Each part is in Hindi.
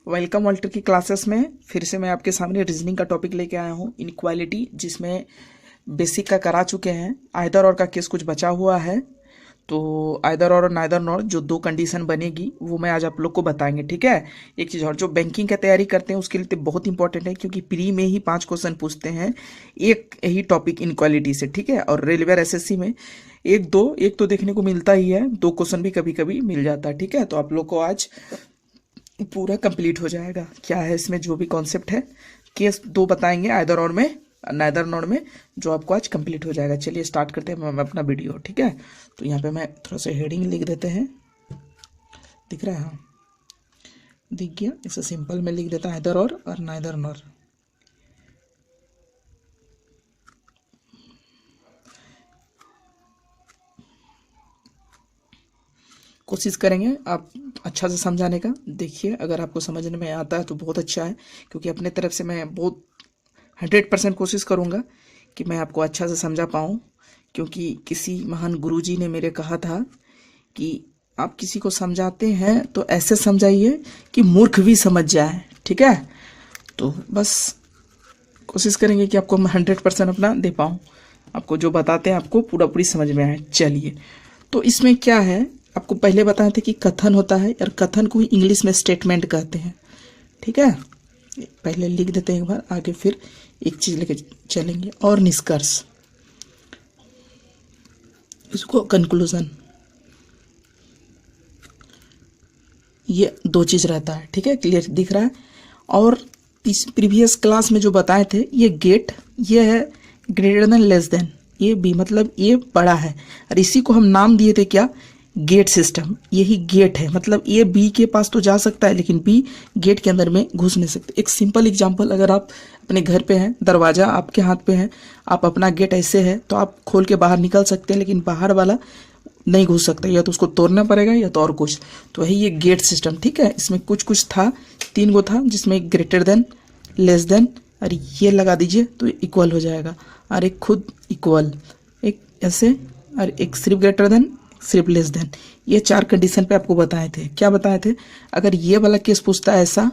वेलकम वाल्टर की क्लासेस में फिर से मैं आपके सामने रीजनिंग का टॉपिक लेके आया हूँ, इनक्वालिटी, जिसमें बेसिक का करा चुके हैं। आइदर और का केस कुछ बचा हुआ है, तो आइदर और नाइदर नॉर जो दो कंडीशन बनेगी वो मैं आज आप लोग को बताएंगे। ठीक है। एक चीज़ और, जो बैंकिंग की तैयारी करते हैं उसके लिए तो बहुत इंपॉर्टेंट है, क्योंकि प्री में ही 5 क्वेश्चन पूछते हैं एक ही टॉपिक इनक्वालिटी से। ठीक है। और रेलवे एसएससी में एक तो देखने को मिलता ही है, 2 क्वेश्चन भी कभी कभी मिल जाता है। ठीक है। तो आप लोग को आज पूरा कंप्लीट हो जाएगा। क्या है इसमें जो भी कॉन्सेप्ट है, केस 2 बताएंगे आइदर और में, नाइदर नॉर में, जो आपको आज कंप्लीट हो जाएगा। चलिए स्टार्ट करते हैं मैं अपना वीडियो। ठीक है। तो यहाँ पे मैं थोड़ा सा हेडिंग लिख देते हैं। दिख रहा है? हाँ, दिख गया। इसे सिंपल में लिख देता है आइदर और नाइदर नॉर। कोशिश करेंगे आप अच्छा से समझाने का। देखिए, अगर आपको समझने में आता है तो बहुत अच्छा है, क्योंकि अपने तरफ से मैं बहुत 100% कोशिश करूँगा कि मैं आपको अच्छा से समझा पाऊँ। क्योंकि किसी महान गुरुजी ने मेरे कहा था कि आप किसी को समझाते हैं तो ऐसे समझाइए कि मूर्ख भी समझ जाए। ठीक है। तो बस कोशिश करेंगे कि आपको मैं 100% अपना दे पाऊँ, आपको जो बताते हैं आपको पूरा पूरी समझ में आए। चलिए, तो इसमें क्या है, आपको पहले बताए थे कि कथन होता है, और कथन को ही इंग्लिश में स्टेटमेंट कहते हैं। ठीक है। पहले लिख देते हैं एक बार, आगे फिर एक चीज लेके चलेंगे। और निष्कर्ष, इसको कंक्लूजन, ये 2 चीज रहता है। ठीक है। क्लियर दिख रहा है? और इस प्रीवियस क्लास में जो बताए थे, ये गेट, ये है ग्रेटर देन लेस देन, ये बी, मतलब ये बड़ा है, और इसी को हम नाम दिए थे क्या, गेट सिस्टम। यही गेट है, मतलब ये बी के पास तो जा सकता है, लेकिन बी गेट के अंदर में घुस नहीं सकते। एक सिंपल एग्जांपल, अगर आप अपने घर पे हैं, दरवाजा आपके हाथ पे है, आप अपना गेट ऐसे है तो आप खोल के बाहर निकल सकते हैं, लेकिन बाहर वाला नहीं घुस सकता, या तो उसको तोड़ना पड़ेगा या तो और कुछ। तो वही ये गेट सिस्टम। ठीक है। इसमें कुछ कुछ था, 3 गो था, जिसमें एक ग्रेटर देन, लेस देन, और ये लगा दीजिए तो इक्वल हो जाएगा, और एक खुद इक्वल, एक ऐसे, और एक सिर्फ ग्रेटर देन, सिर्फ लेस देन। ये 4 कंडीशन पे आपको बताए थे। क्या बताए थे? अगर ये वाला केस पूछता है ऐसा,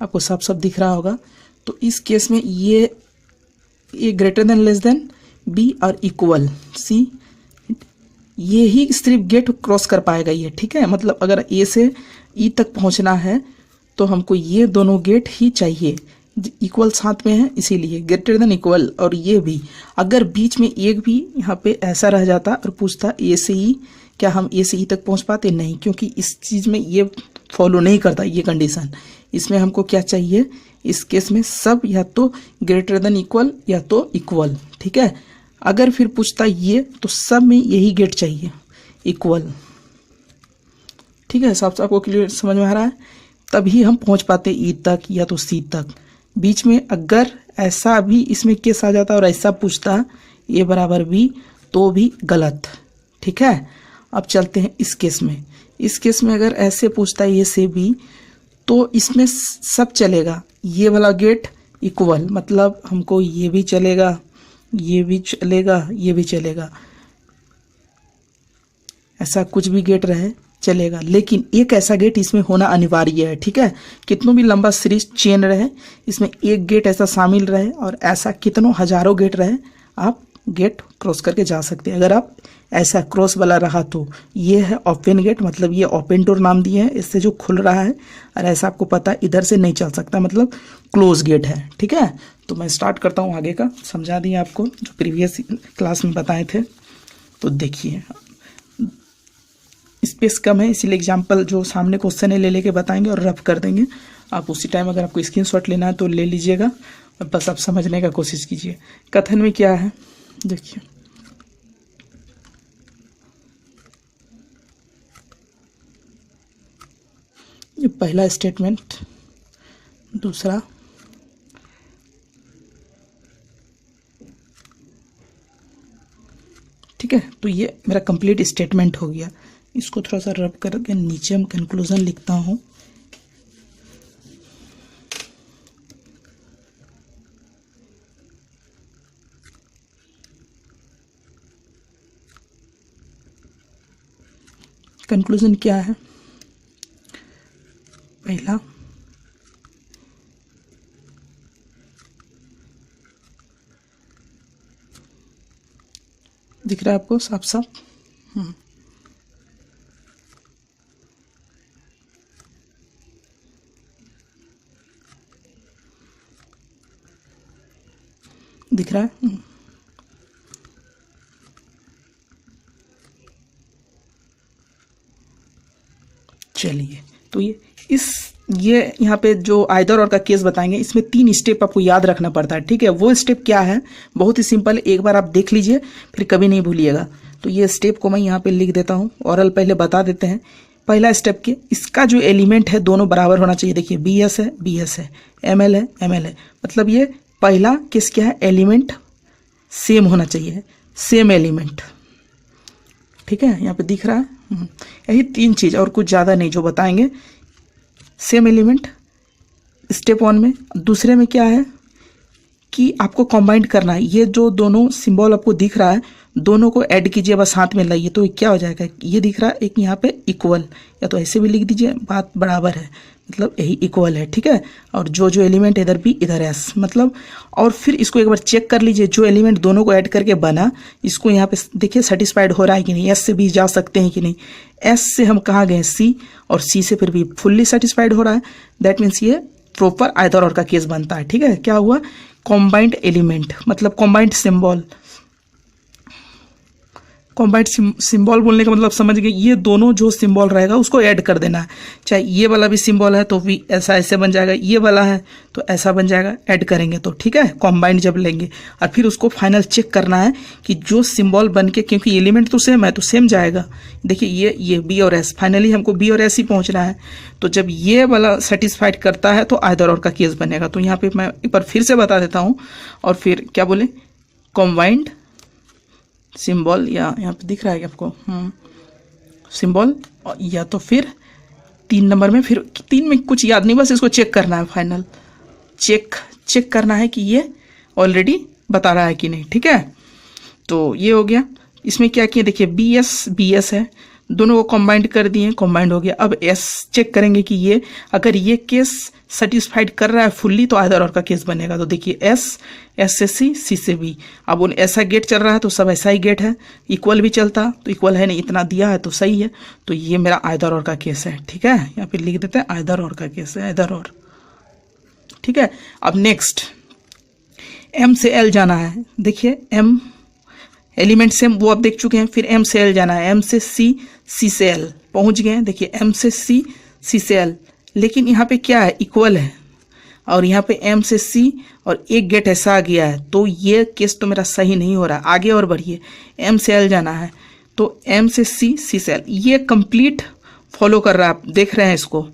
आपको साफ साफ दिख रहा होगा, तो इस केस में ये greater than, less than, B और इक्वल सी, ये ही सिर्फ गेट क्रॉस कर पाएगा ये। ठीक है। मतलब अगर ए से ई तक पहुंचना है तो हमको ये दोनों गेट ही चाहिए, इक्वल साथ में है, इसीलिए ग्रेटर देन, इक्वल। और ये भी, अगर बीच में एक भी यहाँ पे ऐसा रह जाता और पूछता ए से ई, क्या हम ए से ई तक पहुंच पाते? नहीं, क्योंकि इस चीज में ये फॉलो नहीं करता ये कंडीशन। इसमें हमको क्या चाहिए, इस केस में सब या तो ग्रेटर देन इक्वल या तो इक्वल। ठीक है। अगर फिर पूछता ये, तो सब में यही गेट चाहिए, इक्वल। ठीक है। साफ साफ आपको क्लियर समझ में आ रहा है? तभी हम पहुंच पाते ई तक या तो सी तक। बीच में अगर ऐसा भी इसमें केस आ जाता और ऐसा पूछता ए बराबर बी, तो भी गलत। ठीक है। अब चलते हैं इस केस में। इस केस में अगर ऐसे पूछता है ए से बी, तो इसमें सब चलेगा। ये वाला गेट इक्वल, मतलब हमको ये भी चलेगा, ये भी चलेगा, ये भी चलेगा, ऐसा कुछ भी गेट रहे चलेगा, लेकिन एक ऐसा गेट इसमें होना अनिवार्य है। ठीक है। कितनों भी लंबा सीरीज चेन रहे, इसमें एक गेट ऐसा शामिल रहे, और ऐसा कितनों हजारों गेट रहे, आप गेट क्रॉस करके जा सकते हैं। अगर आप ऐसा क्रॉस वाला रहा तो ये है ओपन गेट, मतलब ये ओपन डोर नाम दिए हैं, इससे जो खुल रहा है, और ऐसा आपको पता है इधर से नहीं चल सकता, मतलब क्लोज गेट है। ठीक है। तो मैं स्टार्ट करता हूँ आगे का, समझा दिया आपको जो प्रीवियस क्लास में बताए थे। तो देखिए, स्पेस कम है, इसीलिए एग्जाम्पल जो सामने क्वेश्चन है ले लेके बताएंगे और रफ कर देंगे। आप उसी टाइम अगर आपको स्क्रीनशॉट लेना है तो ले लीजिएगा, और बस आप समझने का कोशिश कीजिए। कथन में क्या है, देखिए, ये पहला स्टेटमेंट, दूसरा, ठीक है। तो ये मेरा कंप्लीट स्टेटमेंट हो गया। इसको थोड़ा सा रब करके नीचे हम कंक्लूजन लिखता हूँ। कंक्लूजन क्या है? पहला, दिख रहा है आपको साफ साफ? दिख रहा है? चलिए, तो ये यहाँ पे जो आइदर और का केस बताएंगे, इसमें 3 स्टेप आपको याद रखना पड़ता है, ठीक है। वो स्टेप क्या है, बहुत ही सिंपल है, एक बार आप देख लीजिए फिर कभी नहीं भूलिएगा। तो ये स्टेप को मैं यहाँ पे लिख देता हूँ, ऑरल पहले बता देते हैं। पहला स्टेप के इसका जो एलिमेंट है दोनों बराबर होना चाहिए। देखिए BS है BS है, ML है ML है, मतलब ये पहला केस क्या है, एलिमेंट सेम होना चाहिए, सेम एलिमेंट, ठीक है। यहाँ पे दिख रहा है, यही 3 चीज़ और कुछ ज़्यादा नहीं जो बताएंगे। सेम एलिमेंट स्टेप 1 में। दूसरे में क्या है कि आपको कंबाइन करना है, ये जो दोनों सिंबल आपको दिख रहा है दोनों को ऐड कीजिए, बस हाथ में लाइए, तो क्या हो जाएगा, ये दिख रहा है एक यहाँ पे इक्वल, या तो ऐसे भी लिख दीजिए बात बराबर है, मतलब यही इक्वल है, ठीक है। और जो जो एलिमेंट इधर भी इधर एस, मतलब। और फिर इसको एक बार चेक कर लीजिए, जो एलिमेंट दोनों को ऐड करके बना, इसको यहाँ पे देखिए सेटिस्फाइड हो रहा है कि नहीं, एस से भी जा सकते हैं कि नहीं। एस से हम कहाँ गए, सी, और सी से फिर भी फुल्ली सेटिस्फाइड हो रहा है, दैट मीन्स ये प्रॉपर आइदर और का केस बनता है, ठीक है। क्या हुआ, कॉम्बाइंड एलिमेंट, मतलब कॉम्बाइंड सिंबल। कॉम्बाइंड सिंबल बोलने का मतलब समझ गए, ये दोनों जो सिंबल रहेगा उसको ऐड कर देना है। चाहे ये वाला भी सिंबल है तो भी ऐसा ऐसे बन जाएगा, ये वाला है तो ऐसा बन जाएगा, ऐड करेंगे तो, ठीक है। कॉम्बाइंड जब लेंगे और फिर उसको फाइनल चेक करना है कि जो सिंबल बन के, क्योंकि एलिमेंट तो सेम है तो सेम जाएगा। देखिए ये बी और एस, फाइनली हमको बी और एस ही पहुंचना है। तो जब ये वाला सेटिस्फाइड करता है तो आइदर और का केस बनेगा। तो यहाँ पे मैं एक बार फिर से बता देता हूँ, और फिर क्या बोले, कॉम्बाइंड सिंबल, या यहाँ पे दिख रहा है आपको सिंबल, या तो फिर 3 नंबर में, फिर 3 में कुछ याद नहीं, बस इसको चेक करना है, फाइनल चेक करना है कि ये ऑलरेडी बता रहा है कि नहीं, ठीक है। तो ये हो गया। इसमें क्या किया, देखिए BS है, दोनों को कंबाइंड कर दिए, कंबाइंड हो गया। अब S चेक करेंगे कि ये अगर ये केस सेटिस्फाइड कर रहा है फुल्ली तो आइदर और का केस बनेगा। तो देखिए S से C से B, अब उन ऐसा गेट चल रहा है तो सब ऐसा ही गेट है, इक्वल भी चलता तो इक्वल है नहीं, इतना दिया है तो सही है। तो ये मेरा आइदर और का केस है, ठीक है। यहाँ पे लिख देते हैं आइदर और का केस है, आइदर और, ठीक है। अब नेक्स्ट M से L जाना है। देखिए M एलिमेंट सेम वो आप देख चुके हैं, फिर M से L जाना है, M से C, C से L पहुंच गए। देखिए M से C, C से L, लेकिन यहाँ पे क्या है, इक्वल है, और यहाँ पे M से C और एक गेट ऐसा आ गया है, तो ये केस तो मेरा सही नहीं हो रहा। आगे और बढ़िए, M से L जाना है, तो M से C, C से L, ये कंप्लीट फॉलो कर रहा है, आप देख रहे हैं इसको।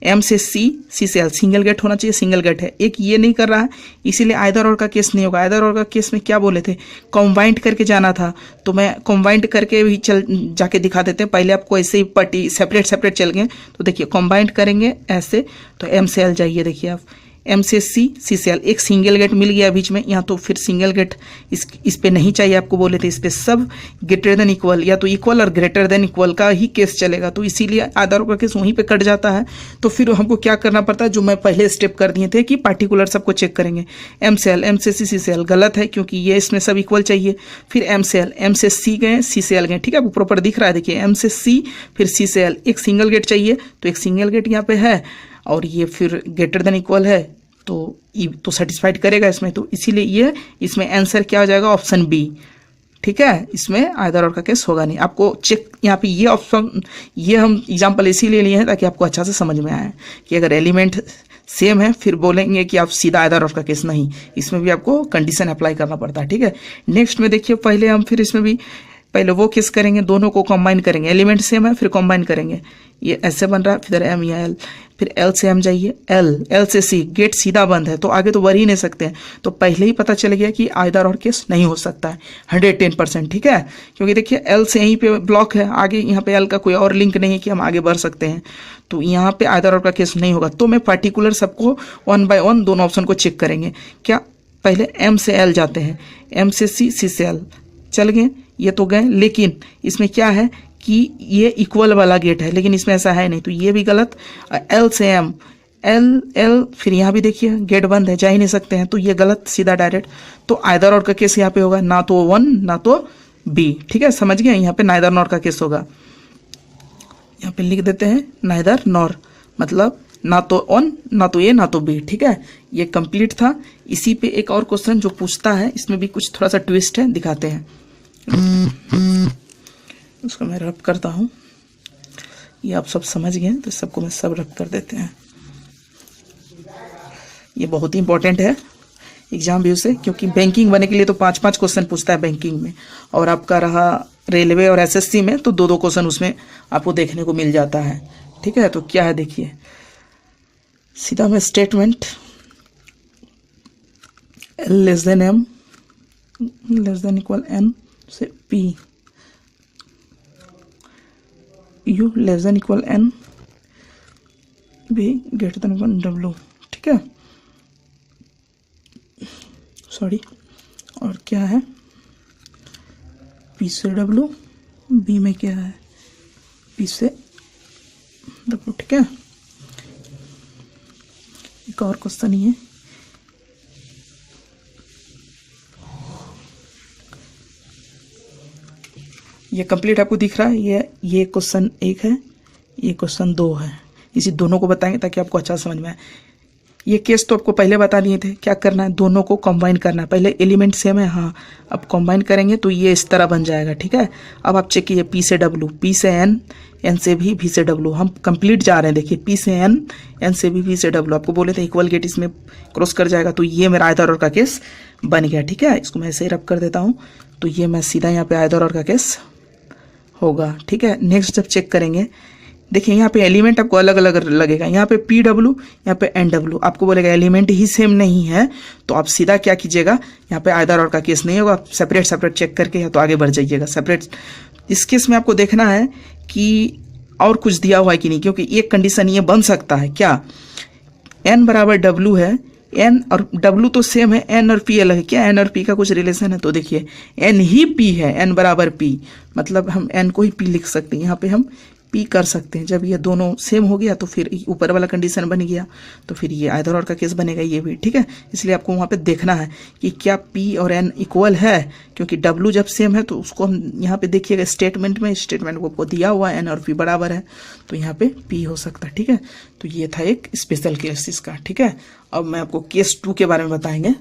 M से C, C से L, सिंगल गेट होना चाहिए, सिंगल गेट है, एक ये नहीं कर रहा है, इसीलिए आइदर और का केस नहीं होगा। आइदर और का केस में क्या बोले थे, कॉम्बाइंड करके जाना था, तो मैं कॉम्बाइंड करके भी जाके दिखा देते हैं। पहले आपको ऐसे ही पट्टी सेपरेट चल गए, तो देखिए कॉम्बाइंड करेंगे ऐसे, तो M से L जाइए, देखिए आप M से C, C से L, एक सिंगल गेट मिल गया बीच में, यहाँ तो फिर सिंगल गेट इस पे नहीं चाहिए, आपको बोले थे इस पे सब ग्रेटर देन इक्वल, या तो इक्वल और ग्रेटर देन इक्वल का ही केस चलेगा, तो इसीलिए आइदर का केस वहीं पे कट जाता है। तो फिर हमको क्या करना पड़ता है, जो मैं पहले स्टेप कर दिए थे कि पार्टिकुलर सबको चेक करेंगे। M से L, M से C, C से L गलत है, क्योंकि ये इसमें सब इक्वल चाहिए। फिर M से L, M से C गए, C से L गए, ठीक है, वो प्रॉपर दिख रहा है। देखिए M से C फिर C से L, एक सिंगल गेट चाहिए, तो एक सिंगल गेट यहाँ पे है, और ये फिर ग्रेटर देन इक्वल है, तो सेटिस्फाइड करेगा इसमें, तो इसीलिए ये इसमें आंसर क्या हो जाएगा, ऑप्शन बी, ठीक है। इसमें आइदर और का केस होगा नहीं। आपको चेक यहाँ पे ये ऑप्शन, ये हम एग्जांपल इसीलिए लिए हैं ताकि आपको अच्छा से समझ में आए कि अगर एलिमेंट सेम है फिर बोलेंगे कि आप सीधा आइदर और का केस नहीं, इसमें भी आपको कंडीशन अप्लाई करना पड़ता है, ठीक है। नेक्स्ट में देखिए, पहले हम फिर इसमें भी पहले वो केस करेंगे, दोनों को कंबाइन करेंगे, एलिमेंट सेम है फिर कंबाइन करेंगे, ये ऐसे बन रहा है, फिर M या L, फिर L से M जाइए, L से C, गेट सीधा बंद है तो आगे तो बढ़ ही नहीं सकते हैं, तो पहले ही पता चल गया कि आइदर और केस नहीं हो सकता है 110%, ठीक है। क्योंकि देखिए L से यहीं पे ब्लॉक है, आगे यहाँ पे L का कोई और लिंक नहीं है कि हम आगे बढ़ सकते हैं, तो यहाँ पे आइदर और का केस नहीं होगा। तो मैं पार्टिकुलर सबको 1 by 1 दोनों ऑप्शन को चेक करेंगे। क्या, पहले M से L जाते हैं, M से C, C से L चल गए, ये तो गए, लेकिन इसमें क्या है कि ये इक्वल वाला गेट है, लेकिन इसमें ऐसा है नहीं, तो ये भी गलत। L से M, L फिर यहाँ भी देखिए गेट बंद है, जा ही नहीं सकते हैं, तो ये गलत, सीधा डायरेक्ट। तो आइदर और का केस यहाँ पे होगा, ना तो 1 ना तो बी। ठीक है, समझ गए, यहाँ पे नाइदर नॉर का केस होगा। यहाँ पे लिख देते हैं नाइदर नॉर, मतलब ना तो ऑन ना तो ए ना तो बी। ठीक है, ये कंप्लीट था। इसी पे एक और क्वेश्चन जो पूछता है, इसमें भी कुछ थोड़ा सा ट्विस्ट है, दिखाते हैं। उसको मैं रब करता हूँ, ये आप सब समझ गए, तो सबको मैं सब रब कर देते हैं। ये बहुत ही इंपॉर्टेंट है एग्जाम व्यू से, क्योंकि बैंकिंग बनने के लिए तो 5-5 क्वेश्चन पूछता है बैंकिंग में, और आपका रहा रेलवे और एसएससी में तो 2-2 क्वेश्चन उसमें आपको देखने को मिल जाता है। ठीक है, तो क्या है देखिए, सीधा मैं statement L less than M less than equal N से P U less than equal N B greater than equal W। ठीक है, सॉरी, और क्या है P से W, B में क्या है P से W। ठीक है, एक और क्वेश्चन ही है, ये कंप्लीट आपको दिख रहा है। ये क्वेश्चन 1 है, ये क्वेश्चन 2 है। इसी दोनों को बताएंगे ताकि आपको अच्छा समझ में आए। ये केस तो आपको पहले बता दिए थे, क्या करना है, दोनों को कंबाइन करना है। पहले एलिमेंट सेम है, हाँ, अब कंबाइन करेंगे तो ये इस तरह बन जाएगा। ठीक है, अब आप चेक कीजिए, P से W, P से N, N से भी, V से W। हम कंप्लीट जा रहे हैं, देखिए P से N, N से भी, V से W। आपको बोले थे इक्वल गेट इसमें क्रॉस कर जाएगा, तो ये मेरा आयदर और का केस बन गया। ठीक है, इसको मैं ऐसे ही रब कर देता हूँ, तो ये मैं सीधा यहाँ पे आयदर और का केस होगा। ठीक है, नेक्स्ट जब चेक करेंगे, देखिए यहाँ पे एलिमेंट आपको अलग अलग लगेगा, यहाँ पे PW, यहाँ पे NW। आपको बोलेगा एलिमेंट ही सेम नहीं है, तो आप सीधा क्या कीजिएगा, यहाँ पे आयदर और का केस नहीं होगा, आप सेपरेट सेपरेट चेक करके या तो आगे बढ़ जाइएगा सेपरेट। इस केस में आपको देखना है कि और कुछ दिया हुआ है कि नहीं, क्योंकि एक कंडीशन ये बन सकता है, क्या N बराबर W है, N और W तो सेम है, N और P अलग है, क्या N और P का कुछ रिलेशन है, तो देखिए N ही P है, N बराबर P, मतलब हम N को ही P लिख सकते हैं, यहाँ पे हम P कर सकते हैं। जब ये दोनों सेम हो गया तो फिर ऊपर वाला कंडीशन बन गया, तो फिर ये आयदर और का केस बनेगा ये भी। ठीक है, इसलिए आपको वहाँ पे देखना है कि क्या P और N इक्वल है, क्योंकि W जब सेम है तो उसको हम यहाँ पे देखिएगा स्टेटमेंट में, स्टेटमेंट को आपको दिया हुआ है N और P बराबर है, तो यहाँ पे P हो सकता है। ठीक है, तो ये था एक स्पेशल केस इसका। ठीक है, अब मैं आपको केस 2 के बारे में बताएंगे,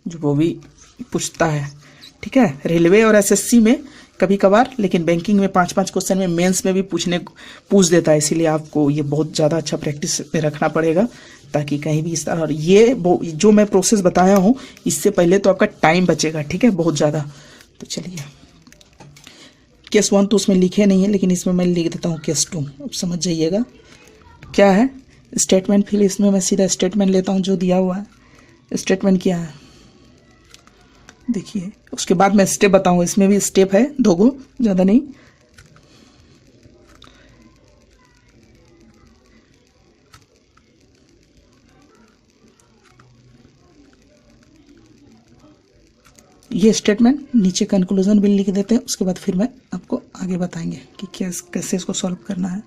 जो वो भी पूछता है। ठीक है, रेलवे और एसएससी में कभी कभार, लेकिन बैंकिंग में 5-5 क्वेश्चन में, मेंस में भी पूछ देता है, इसीलिए आपको ये बहुत ज़्यादा अच्छा प्रैक्टिस पे रखना पड़ेगा, ताकि कहीं भी इस तरह, और ये जो मैं प्रोसेस बताया हूँ इससे पहले तो आपका टाइम बचेगा। ठीक है, बहुत ज़्यादा। तो चलिए, केस 1 तो उसमें लिखे नहीं है, लेकिन इसमें मैं लिख देता हूँ केस 2, अब समझ जाइएगा क्या है स्टेटमेंट। फिर इसमें मैं सीधा स्टेटमेंट लेता हूँ जो दिया हुआ है। स्टेटमेंट क्या है देखिए, उसके बाद मैं स्टेप बताऊंगा, इसमें भी स्टेप है 2 गो, ज़्यादा नहीं। ये स्टेटमेंट नीचे कंक्लूजन भी लिख देते हैं, उसके बाद फिर मैं आपको आगे बताएंगे कि कैसे इसको सॉल्व करना है।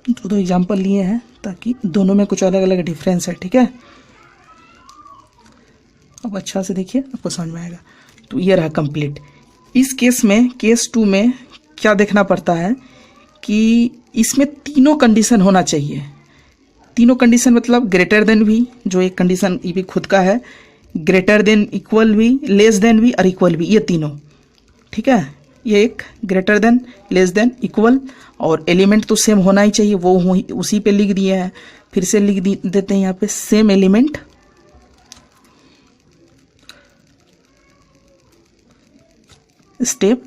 दो एग्जाम्पल लिए हैं ताकि दोनों में कुछ अलग अलग डिफरेंस है। ठीक है, अब अच्छा से देखिए, आपको समझ में आएगा। तो ये रहा कंप्लीट। इस केस में, केस 2 में क्या देखना पड़ता है कि इसमें तीनों कंडीशन होना चाहिए। तीनों कंडीशन मतलब ग्रेटर देन भी, जो एक कंडीशन ये भी खुद का है, ग्रेटर देन, इक्वल भी, लेस देन भी और इक्वल भी, ये तीनों। ठीक है, ये एक greater than, less then, equal, और एलिमेंट तो सेम होना ही चाहिए, वो उसी पे लिख दिए हैं। फिर से लिख देते हैं यहाँ पे सेम एलिमेंट, स्टेप।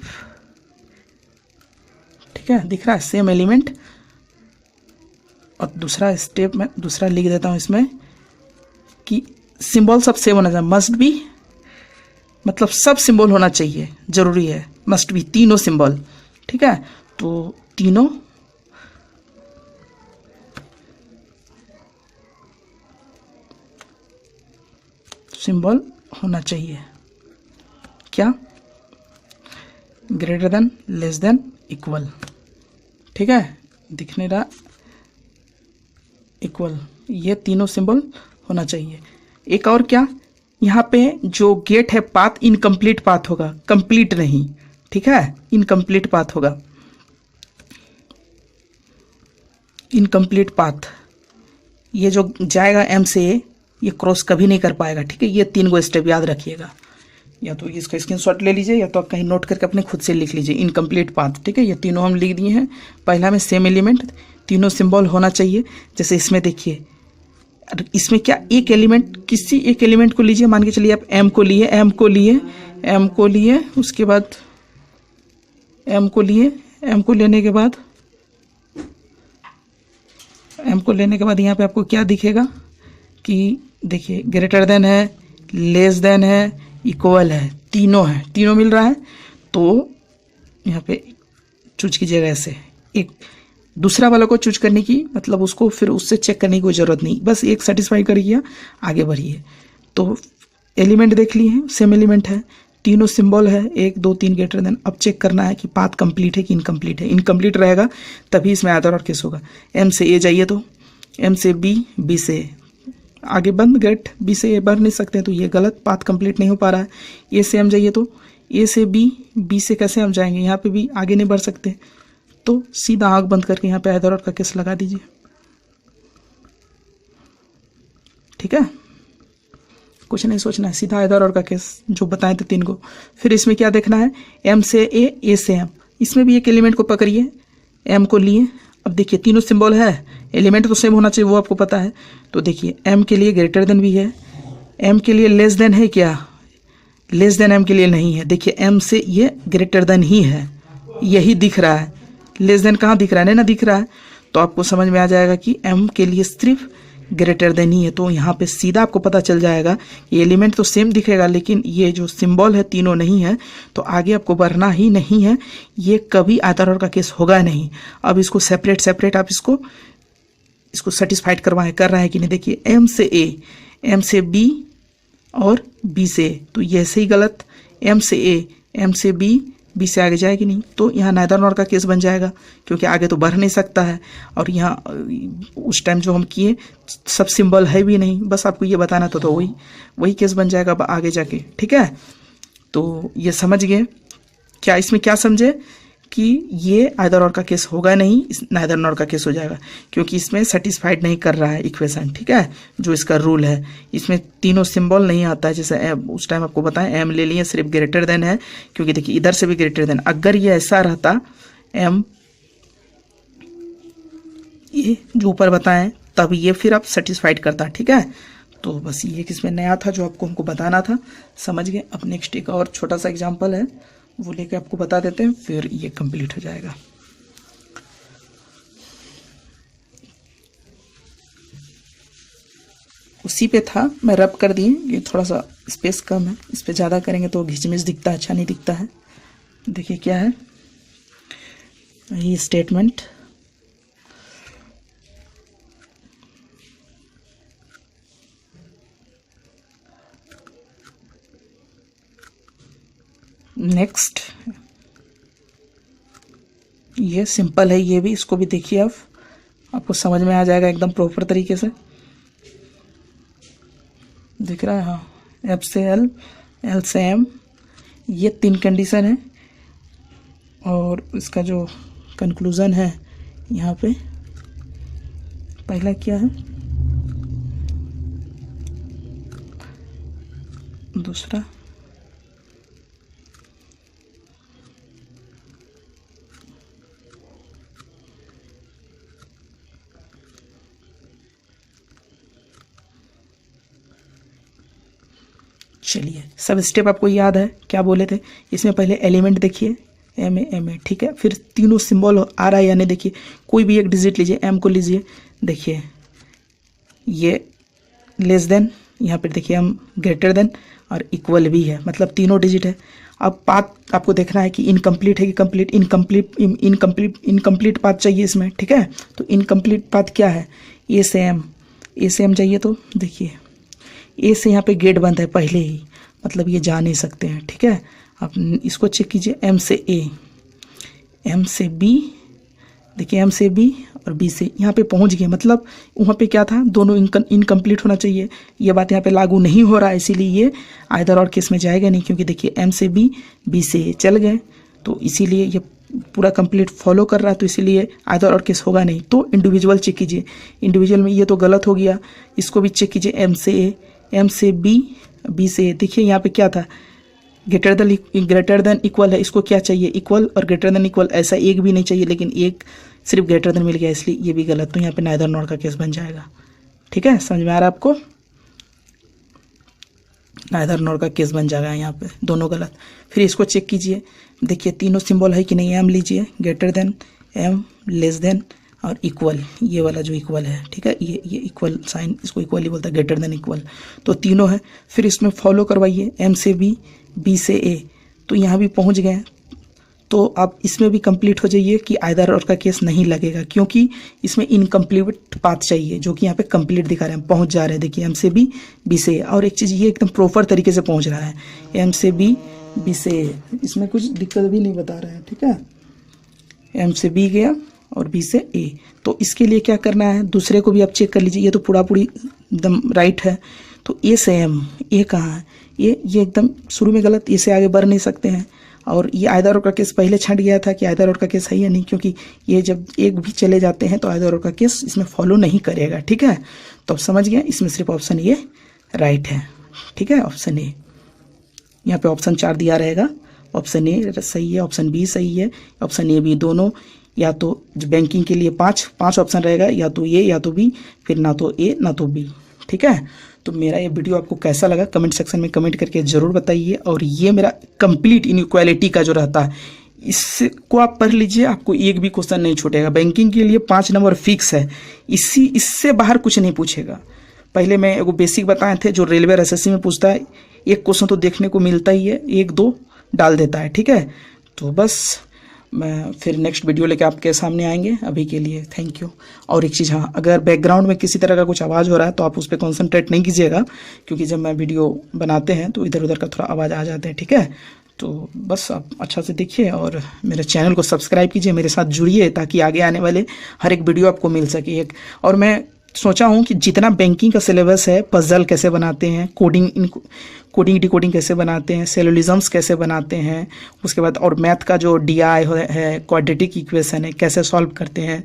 ठीक है, दिख रहा है सेम एलिमेंट, और दूसरा स्टेप में दूसरा लिख देता हूँ इसमें कि सिंबल सब सेम होना चाहिए, मस्ट बी, मतलब सब सिंबल होना चाहिए, जरूरी है, मस्ट बी, तीनों सिंबल। ठीक है, तो तीनों सिंबल होना चाहिए, क्या, greater than, less then, equal. ठीक है, दिख नहीं रहा, इक्वल, ये तीनों सिंबल होना चाहिए। एक और क्या, यहाँ पे जो गेट है पाथ इनकम्प्लीट पाथ होगा, कंप्लीट नहीं, ठीक है, इनकम्प्लीट पाथ होगा, इनकम्प्लीट पाथ। ये जो जाएगा एम से ए, ये क्रॉस कभी नहीं कर पाएगा, ठीक है। ये 3 गो स्टेप याद रखिएगा, या तो इसका स्क्रीनशॉट ले लीजिए या तो आप कहीं नोट करके अपने खुद से लिख लीजिए। इनकम्प्लीट पाथ, ठीक है, ये तीनों हम लिख दिए हैं। पहला में सेम एलिमेंट, तीनों सिंबल होना चाहिए। जैसे इसमें देखिए, इसमें क्या एक एलिमेंट, किसी एक एलिमेंट को लीजिए, मान के चलिए आप एम को लिए, एम को लिए, उसके बाद एम को लिए, एम को लेने के बाद यहाँ पे आपको क्या दिखेगा कि देखिए ग्रेटर देन है, लेस देन है, इक्वल है, तीनों है, तीनों मिल रहा है। तो यहाँ पे चूज कीजिएगा ऐसे, एक दूसरा वाला को चूज करने की मतलब उसको फिर उससे चेक करने की कोई ज़रूरत नहीं, बस एक सेटिस्फाई करिए, आगे बढ़िए। तो एलिमेंट देख लिए, सेम एलिमेंट है, तीनों सिंबल है, 1 2 3 ग्रेटर देन। अब चेक करना है कि पाथ कंप्लीट है कि इनकम्प्लीट है। इनकम्प्लीट रहेगा तभी इसमें आदर और केस होगा। एम से ए जाइए तो एम से बी, बी से आगे बंद, गेट बी से ए बढ़ नहीं सकते हैं, तो ये गलत, पाथ कंप्लीट नहीं हो पा रहा है। ए से एम जाइए तो ए से बी, बी से कैसे हम जाएंगे, यहाँ पे भी आगे नहीं बढ़ सकते, तो सीधा आँख बंद करके यहाँ पे आदर और का केस लगा दीजिए, ठीक है। कुछ नहीं सोचना है, सीधा आदर और का केस जो बताए थे 3 को। फिर इसमें क्या देखना है, एम से ए से एम, इसमें भी एक एलिमेंट को पकड़िए, एम को लिए। अब देखिए तीनों सिंबल है, एलिमेंट तो सेम होना चाहिए, वो आपको पता है। तो देखिए एम के लिए ग्रेटर देन भी है, एम के लिए लेस देन है क्या, लेस देन एम के लिए नहीं है। देखिए एम से ये ग्रेटर देन ही है, यही दिख रहा है, लेस देन कहाँ दिख रहा है, नहीं ना दिख रहा है। तो आपको समझ में आ जाएगा कि एम के लिए सिर्फ ग्रेटर देन ही है। तो यहाँ पे सीधा आपको पता चल जाएगा, ये एलिमेंट तो सेम दिखेगा लेकिन ये जो सिंबल है तीनों नहीं है, तो आगे आपको बढ़ना ही नहीं है, ये कभी आदर और का केस होगा नहीं। अब इसको सेपरेट आप इसको सेटिस्फाइड कर रहा है कि नहीं। देखिए एम से ए, एम से बी और बी से ए, तो ये ऐसे ही गलत, एम से ए, एम से बी, बी से आगे जाएगी नहीं, तो यहाँ नाइदर नॉर का केस बन जाएगा, क्योंकि आगे तो बढ़ नहीं सकता है। और यहाँ उस टाइम जो हम किए सब सिंबल है भी नहीं, बस आपको ये बताना था, तो वही केस बन जाएगा आगे जाके, ठीक है। तो ये समझ गए क्या, इसमें क्या समझे कि ये आइदर और का केस होगा नहीं, नाइदर नॉर का केस हो जाएगा, क्योंकि इसमें सेटिस्फाइड नहीं कर रहा है इक्वेशन, ठीक है, जो इसका रूल है। इसमें तीनों सिंबल नहीं आता है, जैसे उस टाइम आपको बताएं एम ले लिए, सिर्फ ग्रेटर देन है, क्योंकि देखिए इधर से भी ग्रेटर देन, अगर ये ऐसा रहता एम, ये जो ऊपर बताएं, तब ये फिर आप सेटिस्फाइड करता, ठीक है। तो बस ये किसमें नया था जो आपको हमको बताना था, समझ गए। अब नेक्स्ट एक और छोटा सा एग्जाम्पल है, वो लेके आपको बता देते हैं, फिर ये कंप्लीट हो जाएगा। उसी पे था, मैं रब कर दिए, ये थोड़ा सा स्पेस कम है, इस पे ज़्यादा करेंगे तो घिचमिच दिखता है, अच्छा नहीं दिखता है। देखिए क्या है ये स्टेटमेंट, नेक्स्ट, ये सिंपल है, ये भी, इसको भी देखिए आप, आपको समझ में आ जाएगा एकदम प्रॉपर तरीके से। दिख रहा है, हाँ, एफ से एल, एल से एम, ये 3 कंडीशन है। और इसका जो कंक्लूज़न है यहाँ पे, पहला क्या है, दूसरा, चलिए सब स्टेप आपको याद है, क्या बोले थे। इसमें पहले एलिमेंट देखिए, एम ए, ठीक है। फिर तीनों सिंबल आ रहा है या नहीं, देखिए कोई भी एक डिजिट लीजिए, एम को लीजिए, देखिए ये लेस देन, यहाँ पर देखिए हम ग्रेटर देन और इक्वल भी है, मतलब तीनों डिजिट है। अब पाथ आपको देखना है कि इनकम्प्लीट है कि कंप्लीट, इनकम्प्लीट पाथ चाहिए इसमें, ठीक है। तो इनकम्प्लीट पाथ क्या है, ए से एम जाइए तो देखिए ए से यहाँ पे गेट बंद है पहले ही, मतलब ये जा नहीं सकते हैं, ठीक है। आप इसको चेक कीजिए, एम से ए, एम से बी, देखिए एम से बी और बी से यहाँ पे पहुँच गए, मतलब वहाँ पे क्या था, दोनों इनकम्प्लीट होना चाहिए। ये बात यहाँ पे लागू नहीं हो रहा है, इसीलिए ये आइदर और केस में जाएगा नहीं, क्योंकि देखिए एम से बी, बी से ए चल गए, तो इसीलिए ये पूरा कंप्लीट फॉलो कर रहा है, तो इसीलिए आइदर और केस होगा नहीं। तो इंडिविजुअल चेक कीजिए, इंडिविजुअल में ये तो गलत हो गया, इसको भी चेक कीजिए, एम से ए, एम से बी, बी से ए। देखिए यहाँ पे क्या था, ग्रेटर देन इक्वल है, इसको क्या चाहिए, इक्वल और ग्रेटर देन इक्वल, ऐसा एक भी नहीं चाहिए, लेकिन एक सिर्फ ग्रेटर देन मिल गया, इसलिए ये भी गलत। तो यहाँ पे नाइदर नॉर का केस बन जाएगा। ठीक है, समझ में आ रहा है आपको, नाइदर नॉर का केस बन जाएगा यहाँ पे, दोनों गलत। फिर इसको चेक कीजिए, देखिए तीनों सिंबल है कि नहीं, एम लीजिए, greater than, M, less than और इक्वल, ये वाला जो इक्वल है, ठीक है, ये इक्वल साइन, इसको इक्वल ही बोलता है, ग्रेटर देन इक्वल, तो तीनों है। फिर इसमें फॉलो करवाइए, एम से बी, बी से ए, तो यहाँ भी पहुँच गए, तो आप इसमें भी कंप्लीट हो जाइए कि आइदर और का केस नहीं लगेगा, क्योंकि इसमें इनकम्प्लीट पाथ चाहिए, जो कि यहाँ पे कंप्लीट दिखा रहे हैं, पहुँच जा रहे हैं। देखिए एम से बी, बी से ए, और एक चीज़ ये एकदम प्रॉपर तरीके से पहुँच रहा है, एम से बी, बी से ए, इसमें कुछ दिक्कत भी नहीं बता रहे हैं। ठीक है, एम से बी गया और बी से ए, तो इसके लिए क्या करना है, दूसरे को भी आप चेक कर लीजिए, ये तो पूरा पूरी एकदम राइट है, तो ए से एम, ए कहाँ है, ये एकदम शुरू में गलत, ए से आगे बढ़ नहीं सकते हैं। और ये आइदर और का केस पहले छंट गया था कि आइदर और का केस है या नहीं, क्योंकि ये जब एक भी चले जाते हैं तो आइदर और का केस इसमें फॉलो नहीं करेगा। ठीक है, तो अब समझ गए, इसमें सिर्फ ऑप्शन ए राइट है। ठीक है, ऑप्शन ए, यहाँ पे ऑप्शन 4 दिया रहेगा, ऑप्शन ए सही है, ऑप्शन बी सही है, ऑप्शन ए बी दोनों, या तो बैंकिंग के लिए पाँच ऑप्शन रहेगा, या तो ए या तो बी, फिर ना तो ए ना तो बी। ठीक है, तो मेरा ये वीडियो आपको कैसा लगा कमेंट सेक्शन में कमेंट करके ज़रूर बताइए। और ये मेरा कंप्लीट इनइक्वालिटी का जो रहता है, इसको आप पढ़ लीजिए, आपको एक भी क्वेश्चन नहीं छूटेगा। बैंकिंग के लिए 5 नंबर फिक्स है, इससे बाहर कुछ नहीं पूछेगा। पहले मैं एगो बेसिक बताए थे जो रेलवे एसएससी में पूछता है, एक क्वेश्चन तो देखने को मिलता ही है, 1-2 डाल देता है। ठीक है, तो बस मैं फिर नेक्स्ट वीडियो लेके आपके सामने आएंगे। अभी के लिए थैंक यू। और एक चीज़, हाँ, अगर बैकग्राउंड में किसी तरह का कुछ आवाज़ हो रहा है तो आप उस पर कॉन्सेंट्रेट नहीं कीजिएगा, क्योंकि जब मैं वीडियो बनाते हैं तो इधर उधर का थोड़ा आवाज़ आ जाते हैं। ठीक है, तो बस आप अच्छा से देखिए और मेरे चैनल को सब्सक्राइब कीजिए, मेरे साथ जुड़िए, ताकि आगे आने वाले हर एक वीडियो आपको मिल सके। और मैं सोचा हूँ कि जितना बैंकिंग का सिलेबस है, पजल कैसे बनाते हैं, कोडिंग डिकोडिंग कैसे बनाते हैं, सेलोलिज्म्स कैसे बनाते हैं, उसके बाद और मैथ का जो DI है, क्वाड्रेटिक इक्वेशन है, कैसे सॉल्व करते हैं,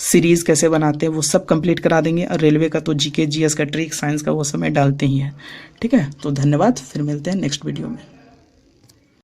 सीरीज़ कैसे बनाते हैं, वो सब कंप्लीट करा देंगे। और रेलवे का तो GK GS का, ट्रिक साइंस का, वो सब मैं डालते ही हैं। ठीक है, तो धन्यवाद, फिर मिलते हैं नेक्स्ट वीडियो में।